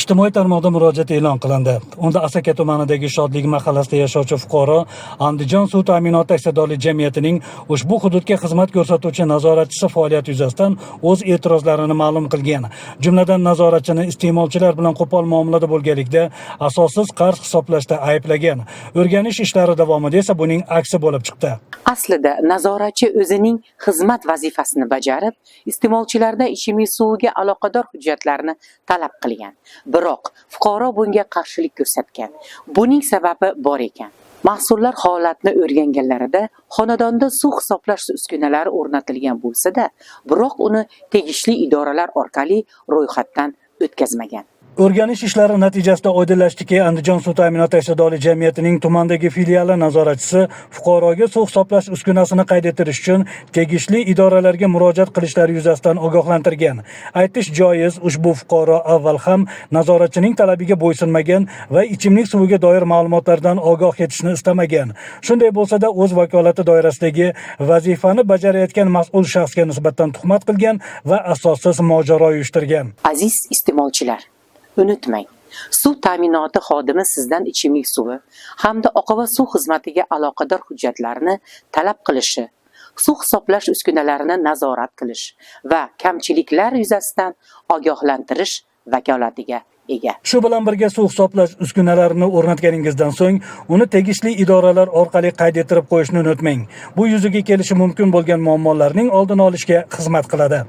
Ijtimoiy tarmoqda murojaat e'lon qilindi. Unda Asaka tumanidagi Shodlik mahallasida yashovchi fuqaro Andijon suv ta'minoti aksiyadorlik jamiyatining ushbu hududga xizmat ko'rsatuvchi nazoratchisi faoliyati yuzasidan o'z e'tirozlarini ma'lum qilgan. Jumladan nazoratchini iste'molchilar bilan qo'pol muomalada bo'lganlikda asossiz qarz hisoblashda ayblagan. O'rganish ishlari davomida esa buning aksi bo'lib chiqdi. Aslida nazoratchi o'zining xizmat vazifasini bajarib, iste'molchilardan ichimlik suviga aloqador hujjatlarni talab qilgan. Biroq fuqaro bunga qarshilik ko'rsatgan. Buning sababi bor ekan. Mas'ullar holatni o'rganganlarida xonadonda suv hisoblash uskunalari o'rnatilgan bo'lsa-da, biroq uni tegishli idoralar orqali ro'yxatdan o'tkazmagan. O'rganish ishlari natijasida oydinlashdiki, Andijon suv ta'minoti aksiyadorlik jamiyatining tumandagi filiali nazoratchisi fuqaroga suv hisoblash uskunasini qayd etirish uchun tegishli idoralarga murojaat qilishlari yuzasidan ogohlantirgan. Aytish joiz, ushbu fuqaro avval ham nazoratchining talabiga bo'ysunmagan va ichimlik suviga doir ma'lumotlardan ogoh etishni istamagan. Shunday bo'lsa-da, o'z vakolati doirasidagi vazifani bajarayotgan mas'ul shaxsga nisbatan tuhmat qilgan va asossiz mojaro uyushtirgan. Aziz iste'molchilar, unutmang, suv ta'minoti xodimi sizdan ichimlik suvi hamda oqova suv xizmatiga aloqador hujjatlarni talab qilishi, suv hisoblash uskunalarini nazorat qilish va kamchiliklar yuzasidan ogohlantirish vakolatiga ega. Shu bilan birga suv hisoblash uskunalarini o'rnatganingizdan so'ng uni tegishli idoralar orqali qayd ettirib qo'yishni unutmang. Bu yuzaga kelishi mumkin bo'lgan muammolarning oldini olishga xizmat qiladi.